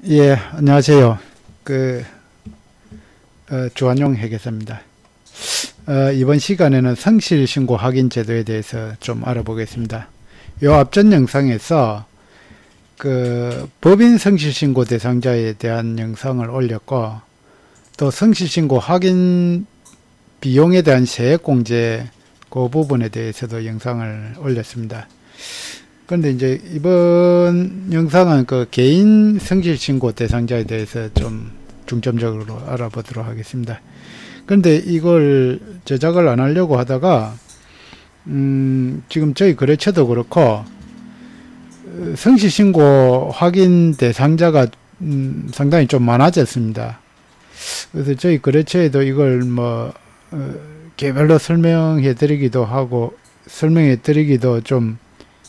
예, 안녕하세요. 그, 주한용 회계사입니다. 이번 시간에는 성실신고 확인 제도에 대해서 좀 알아보겠습니다. 요 앞전 영상에서 법인 성실신고 대상자에 대한 영상을 올렸고, 또 성실신고 확인 비용에 대한 세액공제 그 부분에 대해서도 영상을 올렸습니다. 그런데 이제 이번 영상은 개인 성실신고 대상자에 대해서 좀 중점적으로 알아보도록 하겠습니다. 그런데 이걸 제작을 안 하려고 하다가 지금 저희 거래처도 그렇고 성실신고 확인 대상자가 상당히 좀 많아졌습니다. 그래서 저희 거래처에도 이걸 개별로 설명해 드리기도 하고 설명해 드리기도 좀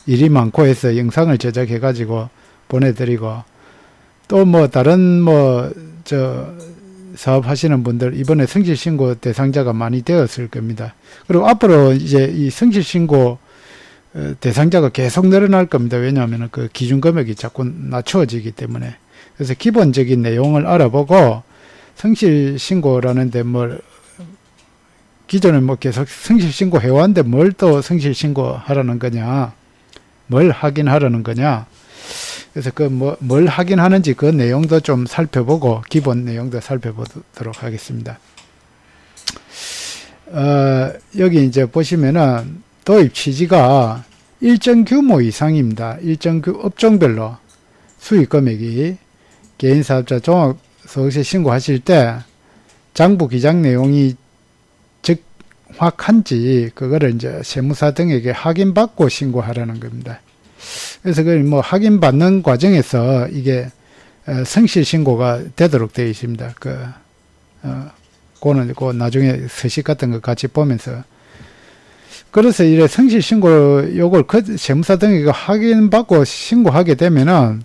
일이 많고 해서 영상을 제작해 가지고 보내드리고, 또 다른 사업하시는 분들 이번에 성실신고 대상자가 많이 되었을 겁니다. 그리고 앞으로 이제 이 성실신고 대상자가 계속 늘어날 겁니다. 왜냐하면 그 기준 금액이 자꾸 낮추어지기 때문에. 그래서 기본적인 내용을 알아보고 성실신고라는데 기존에 계속 성실신고 해왔는데 뭘 또 성실신고 하라는 거냐, 뭘 확인하라는 거냐. 그래서 뭘 확인하는지 그 내용도 좀 살펴보고 기본 내용도 살펴보도록 하겠습니다. 여기 이제 보시면은 도입 취지가 일정 규모 이상입니다. 일정 업종별로 수익 금액이 개인사업자 종합소득세 신고하실 때 장부 기장 내용이 확한지 그거를 이제 세무사 등에게 확인받고 신고하라는 겁니다. 그래서 그걸 확인받는 과정에서 이게 성실신고가 되도록 되어 있습니다. 그거는 나중에 서식 같은 거 같이 보면서. 그래서 이래 성실신고 요걸 세무사 등에게 확인받고 신고하게 되면은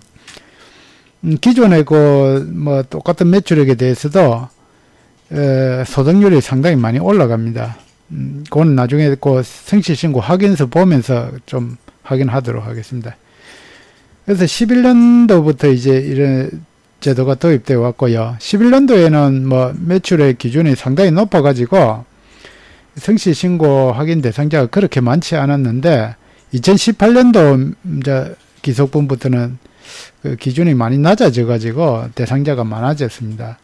기존의 똑같은 매출액에 대해서도 소득률이 상당히 많이 올라갑니다. 그건 나중에 성실신고 확인서 보면서 좀 확인하도록 하겠습니다. 그래서 11년도부터 이제 이런 제도가 도입되어 왔고요. 11년도에는 매출의 기준이 상당히 높아가지고 성실신고 확인 대상자가 그렇게 많지 않았는데 2018년도 이제 기속분부터는 그 기준이 많이 낮아져가지고 대상자가 많아졌습니다.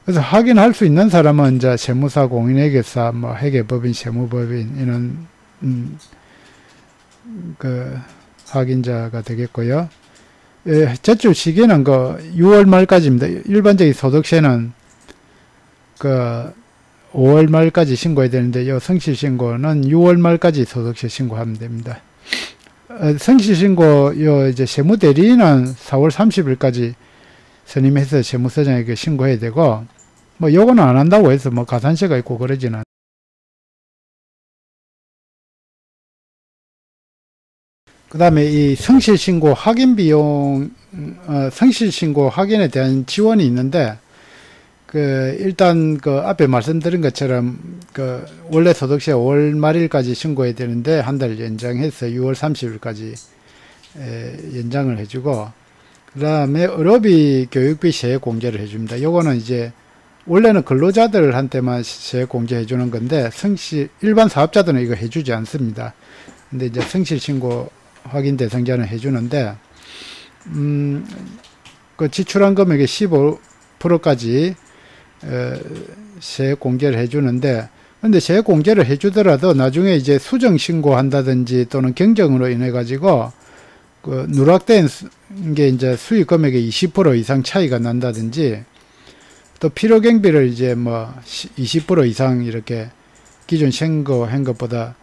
그래서 확인할 수 있는 사람은 이제 세무사, 공인회계사, 회계법인, 세무법인 이런 확인자가 되겠고요. 제출 시기는 6월 말까지입니다. 일반적인 소득세는 5월 말까지 신고해야 되는데 요 성실신고는 6월 말까지 소득세 신고하면 됩니다. 성실신고 이제 세무대리인은 4월 30일까지 선임해서 세무서장에게 신고해야 되고, 요거는 안 한다고 해서 가산세가 있고 그러지는. 그 다음에 이 성실신고 확인 비용, 성실신고 확인에 대한 지원이 있는데, 일단 앞에 말씀드린 것처럼, 원래 소득세 5월 말일까지 신고해야 되는데, 한 달 연장해서 6월 30일까지, 연장을 해주고, 그 다음에 의료비, 교육비 세액 공제를 해줍니다. 요거는 이제, 원래는 근로자들한테만 세액 공제 해주는 건데, 일반 사업자들은 이거 해주지 않습니다. 근데 이제 성실신고 확인 대상자는 해주는데, 지출한 금액의 15%까지, 세액 공제를 해주는데, 근데 세액 공제를 해주더라도 나중에 이제 수정 신고한다든지 또는 경정으로 인해가지고, 누락된 게 이제 수익 금액의 20% 이상 차이가 난다든지, 또 필요경비를 이제 20% 이상 이렇게 기존 신고한 것보다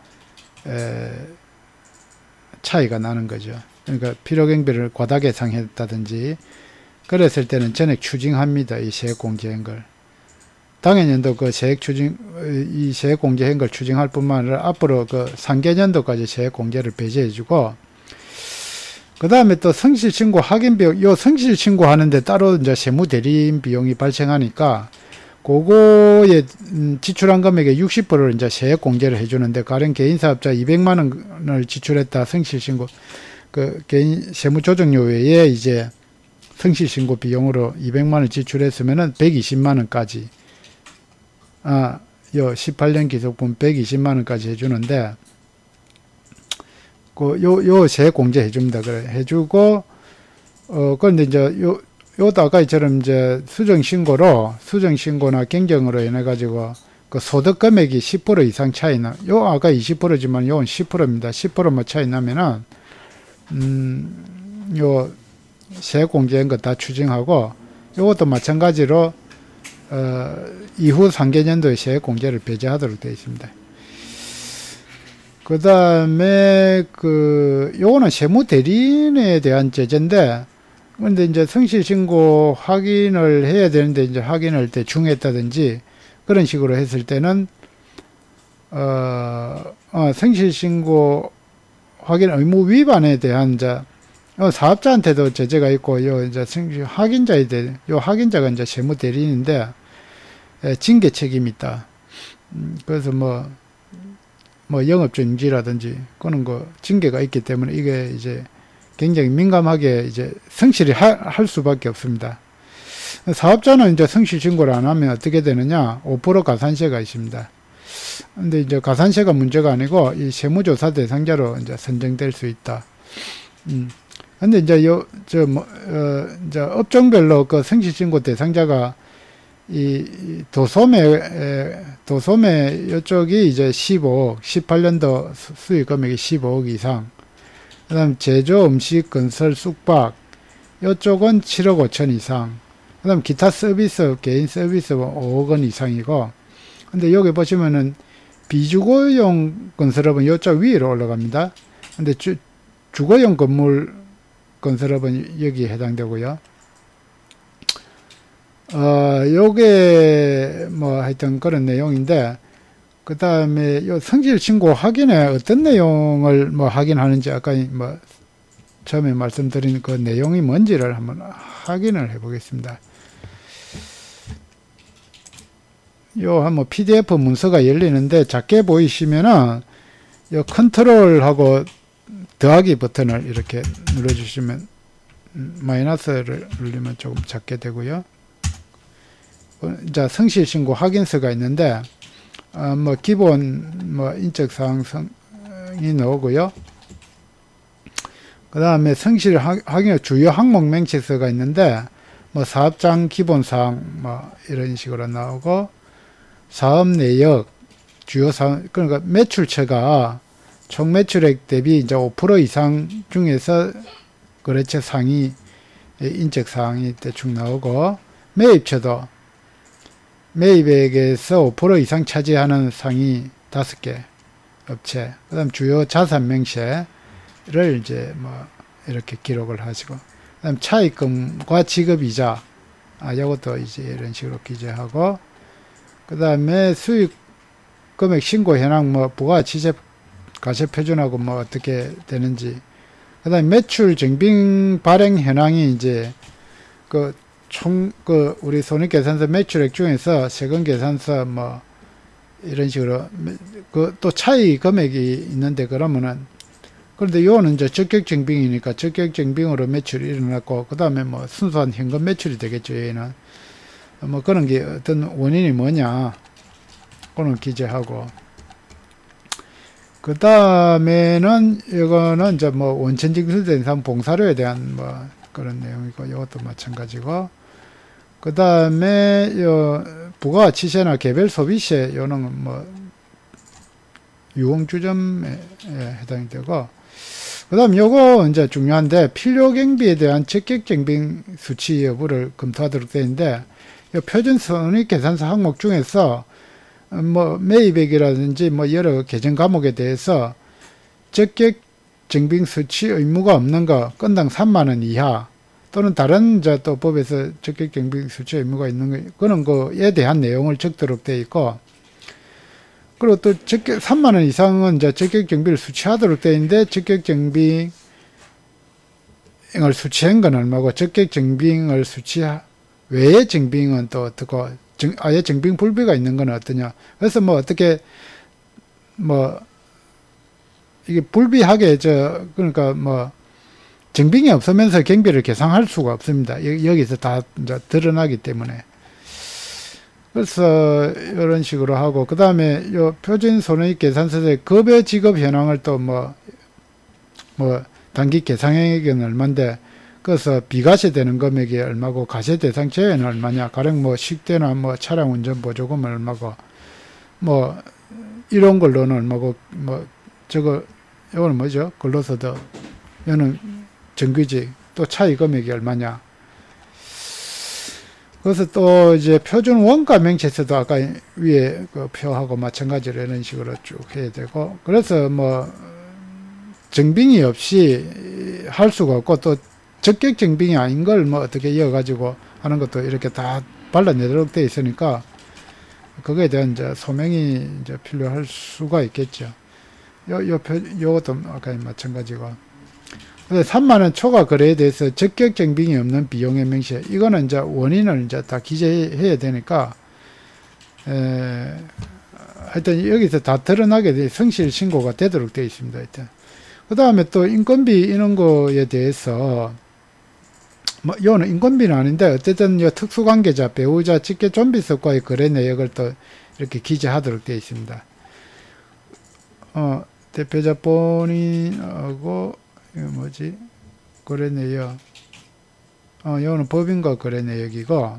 차이가 나는 거죠. 그러니까 필요경비를 과다 계상했다든지 그랬을 때는 전액 추징합니다. 이 세액 공제한 걸. 당해년도 이 세액 공제한 걸 추징할 뿐만 아니라 앞으로 상계년도까지 세액 공제를 배제해주고, 그 다음에 또 성실신고 확인 비용, 요 성실신고 하는데 따로 이제 세무대리인 비용이 발생하니까, 그거에 지출한 금액의 60%를 이제 세액 공제를 해주는데, 가령 개인사업자 200만원을 지출했다 성실신고, 개인 세무조정료 외에 이제 성실신고 비용으로 200만원 지출했으면은 120만원까지, 요 18년 기속분 120만원까지 해주는데, 요 세액 공제 해줍니다. 그래, 해주고, 그런데 이제 요도 아까처럼 이제 수정신고나 경경으로 인해가지고, 그 소득 금액이 10% 이상 차이나, 요 아까 20%지만 요건 10%입니다. 10% 뭐 차이 나면은, 요 세액 공제한 거 다 추징하고, 요것도 마찬가지로, 이후 3개년도에 세액 공제를 배제하도록 되어 있습니다. 그 다음에, 요거는 세무대리인에 대한 제재인데, 근데 이제 성실신고 확인을 해야 되는데, 이제 확인을 대충 했다든지, 그런 식으로 했을 때는, 성실신고 확인 의무 위반에 대한, 사업자한테도 제재가 있고, 이제 확인자에 대해, 확인자가 이제 세무대리인인데, 징계 책임이 있다. 그래서 영업정지라든지, 그런 징계가 있기 때문에 이게 이제 굉장히 민감하게 이제 성실히 할 수밖에 없습니다. 사업자는 이제 성실신고를 안 하면 어떻게 되느냐? 5% 가산세가 있습니다. 근데 이제 가산세가 문제가 아니고, 이 세무조사 대상자로 이제 선정될 수 있다. 근데 이제 이제 업종별로 그 성실신고 대상자가 이 도소매 이쪽이 이제 15억, 18년도 수익 금액이 15억 이상. 그 다음 제조, 음식, 건설, 숙박, 이쪽은 7억 5천 이상. 그 다음 기타 서비스, 개인 서비스 5억 원 이상이고, 근데 여기 보시면은 비주거용 건설업은 이쪽 위로 올라갑니다. 근데 주거용 건물 건설업은 여기에 해당되고요. 요게 하여튼 그런 내용인데, 그 다음에 요 성실신고 확인에 어떤 내용을 확인하는지 아까 처음에 말씀드린 그 내용이 뭔지를 한번 확인을 해 보겠습니다. 요 한번 PDF 문서가 열리는데 작게 보이시면은 요 컨트롤하고 더하기 버튼을 이렇게 눌러주시면 마이너스를 누르면 조금 작게 되고요. 자, 성실신고 확인서가 있는데, 기본, 인적사항이 나오고요. 그 다음에 성실 확인 주요 항목 명시서가 있는데, 사업장 기본사항, 이런 식으로 나오고, 사업 내역, 주요 사업, 그러니까 매출처가 총 매출액 대비 이제 5% 이상 중에서 거래처 상위 인적사항이 대충 나오고, 매입처도 매입액에서 5% 이상 차지하는 상위 5개 업체, 그 다음 주요 자산 명세를 이제 이렇게 기록을 하시고, 그 다음 차입금과 지급이자, 요것도 이제 이런 식으로 기재하고, 그 다음에 수익 금액 신고 현황, 부가가치세 가세 표준하고 어떻게 되는지, 그 다음에 매출 증빙 발행 현황이 이제 우리 손익계산서 매출액 중에서 세금계산서 이런 식으로 또 차이 금액이 있는데, 그러면은 그런데 요거는 이제 적격증빙이니까 적격증빙으로 매출이 일어났고, 그 다음에 순수한 현금 매출이 되겠죠. 얘는 그런 게 어떤 원인이 뭐냐, 그런 기재하고, 그 다음에는 이거는 이제 원천징수된 상 봉사료에 대한 그런 내용이고, 이것도 마찬가지고, 그 다음에 부가가치세나 개별 소비세, 요는 유흥주점에 해당이 되고, 그 다음 요거 이제 중요한데, 필요경비에 대한 적격증빙 수치 여부를 검토하도록 되어 있는데, 요 표준손익계산서 항목 중에서 매입액이라든지 여러 계정 과목에 대해서 적격증빙 수치 의무가 없는 거, 건당 3만원 이하, 또는 다른 또 법에서 적격증빙 수치 의무가 있는 거, 그런 거에 대한 내용을 적도록 되어 있고, 그리고 또 3만원 이상은 이제 적격증빙을 수취하도록 되어 있는데, 적격증빙을 수취한 건 얼마고, 적격증빙을 외의 증빙은 또 어떻고, 아예 증빙 불비가 있는 건 어떠냐. 그래서 어떻게 이게 불비하게 그러니까 증빙이 없으면서 경비를 계상할 수가 없습니다. 여기서 다 이제 드러나기 때문에. 그래서 이런 식으로 하고, 그 다음에 요 표준 손해익 계산서에 급여 지급 현황을 또 단기 계상액은 얼마인데, 그래서 비과세되는 금액이 얼마고 과세 대상 제외는 얼마냐, 가령 식대나 차량 운전 보조금은 얼마고, 이런 걸로는 얼마고, 요거는 뭐죠? 근로소득, 요는 정규직, 또 차이 금액이 얼마냐. 그래서 또 이제 표준 원가 명체에서도 아까 위에 그 표하고 마찬가지로 이런 식으로 쭉 해야 되고, 그래서 증빙이 없이 할 수가 없고, 또 적격 증빙이 아닌 걸 어떻게 이어가지고 하는 것도 이렇게 다 발라내도록 되어 있으니까, 그거에 대한 이제 소명이 이제 필요할 수가 있겠죠. 요것도 아까 마찬가지고. 그래서 3만원 초과 거래에 대해서 적격 증빙이 없는 비용의 명시. 이거는 이제 원인을 이제 다 기재해야 되니까, 하여튼 여기서 다 드러나게 돼, 성실 신고가 되도록 되어 있습니다. 하여튼. 그 다음에 또 인건비 이런 거에 대해서, 요는 인건비는 아닌데, 어쨌든 요 특수관계자, 배우자, 직계 좀비석과의 거래 내역을 또 이렇게 기재하도록 되어 있습니다. 대표자 본인하고, 이거 뭐지? 거래 내역. 요거는 법인과 거래 내역이고,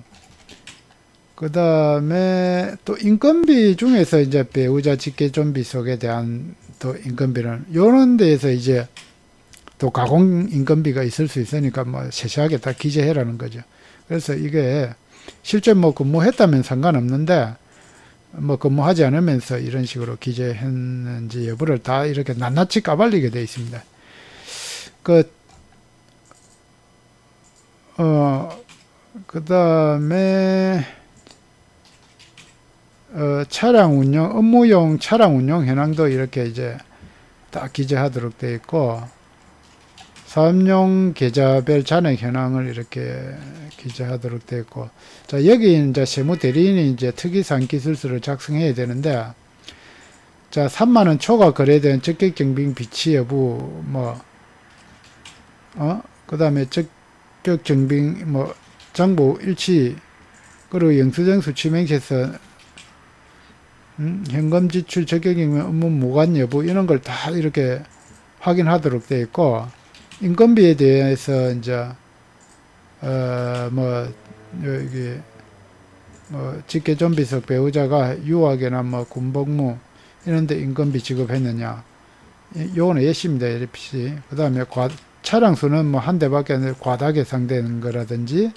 그 다음에 또 인건비 중에서 이제 배우자 직계 좀비속에 대한 또 인건비는, 요런 데에서 이제 또 가공 인건비가 있을 수 있으니까 세세하게 다 기재해라는 거죠. 그래서 이게 실제 근무했다면 상관없는데, 근무하지 않으면서 이런 식으로 기재했는지 여부를 다 이렇게 낱낱이 까발리게 되어 있습니다. 그 다음에, 차량 운영, 업무용 차량 운영 현황도 이렇게 이제 딱 기재하도록 되어 있고, 사업용 계좌별 잔액 현황을 이렇게 기재하도록 되어 있고, 자, 여기 이제 세무대리인이 이제 특이사항 기술서를 작성해야 되는데, 자, 3만원 초과 거래된 적격 증빙 비치 여부, 그 다음에 적격 증빙, 장부 일치, 그리고 영수증 수취명시에서, 현금 지출 적격이면 업무 무관 여부, 이런 걸 다 이렇게 확인하도록 되어 있고, 인건비에 대해서 이제, 여기, 직계 좀비석 배우자가 유학이나 군복무, 이런데 인건비 지급했느냐. 요거는 예시입니다, LPC. 그 다음에 차량 수는 한 대밖에 안 되고 과다 계상되는 거라든지,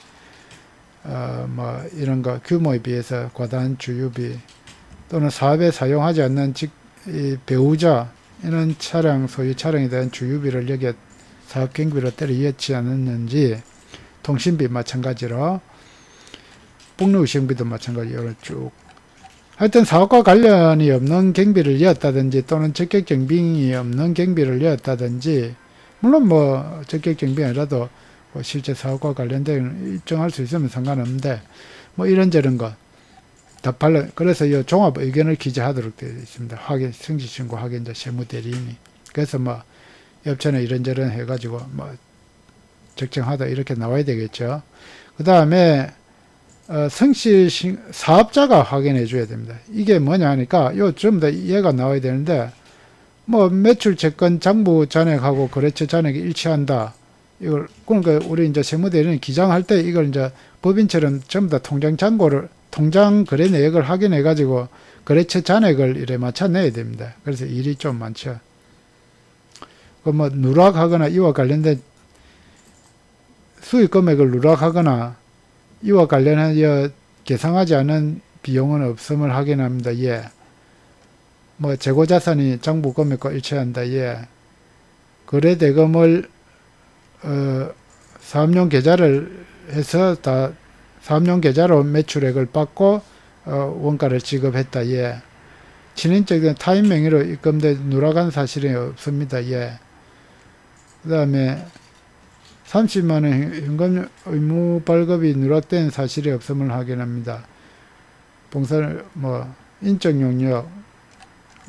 이런 거 규모에 비해서 과다한 주유비, 또는 사업에 사용하지 않는 배우자, 이런 차량, 소유 차량에 대한 주유비를 여기에 사업 경비로 때려 이었지 않았는지, 통신비 마찬가지로, 복리후생비도 마찬가지로 쭉. 하여튼 사업과 관련이 없는 경비를 이었다든지, 또는 적격 증빙이 없는 경비를 이었다든지, 물론 적격 증빙이 아니라도 실제 사업과 관련된 일정할 수 있으면 상관없는데, 이런저런 것. 그래서 이 종합 의견을 기재하도록 되어 있습니다. 성실신고 확인자 세무대리인이. 그래서 업체는 이런저런 해가지고 적정하다 이렇게 나와야 되겠죠. 그 다음에 사업자가 확인해 줘야 됩니다. 이게 뭐냐 하니까 요 전부 다 얘가 나와야 되는데, 매출 채권 장부 잔액하고 거래처 잔액이 일치한다. 이걸, 그러니까 우리 이제 세무대리는 기장할 때 이걸 이제 법인처럼 전부 다 통장 거래 내역을 확인해 가지고 거래처 잔액을 이래 맞춰 내야 됩니다. 그래서 일이 좀 많죠. 누락하거나 이와 관련된 수익 금액을 누락하거나 이와 관련한 계상하지 않은 비용은 없음을 확인합니다. 예. 재고자산이 장부 금액과 일치한다. 예. 거래 대금을 사업용 계좌를 해서 다 사업용 계좌로 매출액을 받고 원가를 지급했다. 예. 진행적인 타인 명의로 입금돼 누락한 사실이 없습니다. 예. 그 다음에 30만원 현금 의무 발급이 누락된 사실이 없음을 확인합니다. 봉사를 인적 용역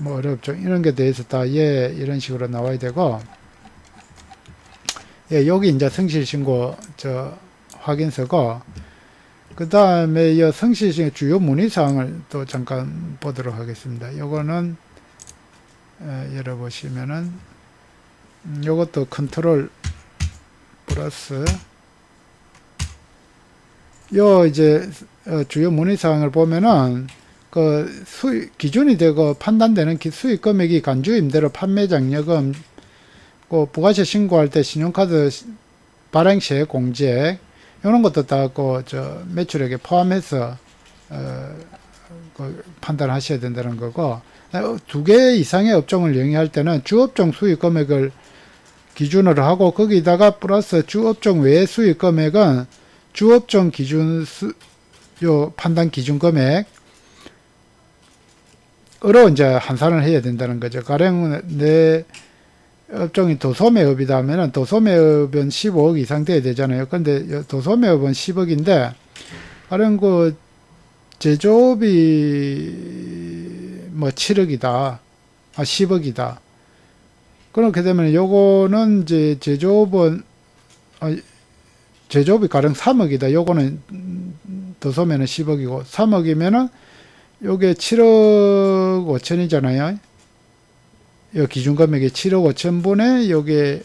어렵죠. 이런 게 대해서 다 예 이런 식으로 나와야 되고, 예, 여기 이제 성실신고 확인서고, 그 다음에 이 성실신고 주요 문의사항을 또 잠깐 보도록 하겠습니다. 요거는 열어보시면은 요것도 컨트롤 플러스 요 이제 주요 문의사항을 보면은 그 수익 기준이 되고 판단되는 수익 금액이 간주 임대료 판매 장려금, 그 부가세 신고할 때 신용카드 발행시액 공제액 이런 것도 다 그 매출액에 포함해서 그 판단하셔야 된다는 거고, 두 개 이상의 업종을 영위할 때는 주업종 수익 금액을 기준으로 하고 거기다가 플러스 주업종 외의 수익 금액은 주업종 기준 판단 기준 금액으로 이제 환산을 해야 된다는 거죠. 가령 내 업종이 도소매업이다 하면은 도소매업은 15억 이상 돼야 되잖아요. 근데 도소매업은 10억인데 가령 그 제조업이 뭐 7억이다, 10억이다. 그렇게 되면 요거는 이제 제조업이 가령 3억이다. 요거는 도소매는 10억이고 3억이면은 요게 7억 5천이잖아요. 요 기준 금액이 7억 5천 분에 요게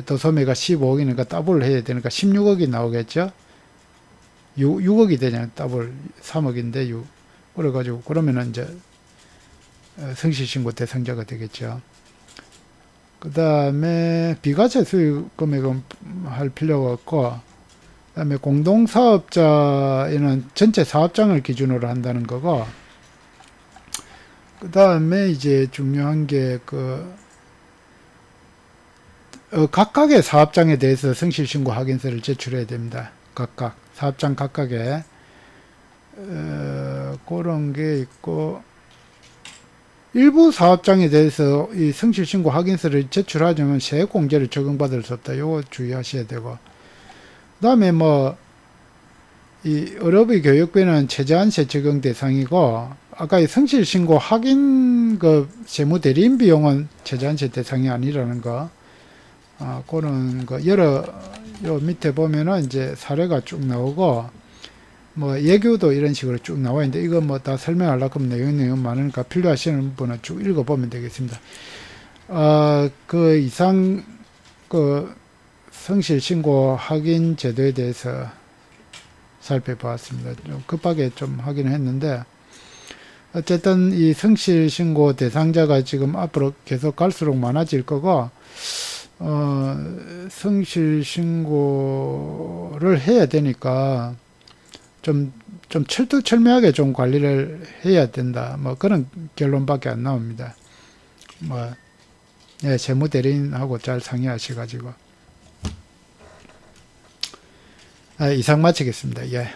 도소매가 15억이니까 더블 해야 되니까 16억이 나오겠죠. 6억이 되잖아요. 더블 3억인데 6. 그래가지고 그러면은 이제 성실신고 대상자가 되겠죠. 그 다음에 비과세 수익 금액은 할 필요가 없고, 그 다음에 공동사업자에는 전체 사업장을 기준으로 한다는 거고, 그 다음에 이제 중요한 게 각각의 사업장에 대해서 성실신고 확인서를 제출해야 됩니다. 각각 사업장 각각에 그런 게 있고, 일부 사업장에 대해서 이 성실신고 확인서를 제출하자면 세액공제를 적용받을 수 없다. 요거 주의하셔야 되고, 그 다음에 이 어업의 교육비는 최저한세 적용 대상이고, 아까 이 성실신고 확인 세무대리인 비용은 최저한세 대상이 아니라는 거, 그런 거 요 밑에 보면은 이제 사례가 쭉 나오고, 예규도 이런 식으로 쭉 나와 있는데, 이거 다 설명하려고 하면 내용 많으니까 필요하시는 분은 쭉 읽어보면 되겠습니다. 그 이상, 성실신고 확인 제도에 대해서 살펴보았습니다. 좀 급하게 좀 하긴 했는데, 어쨌든 이 성실신고 대상자가 지금 앞으로 계속 갈수록 많아질 거고, 성실신고를 해야 되니까, 좀 철두철미하게 좀 관리를 해야 된다. 그런 결론밖에 안 나옵니다. 세무대리인하고 잘 상의하셔가지고. 이상 마치겠습니다. 예.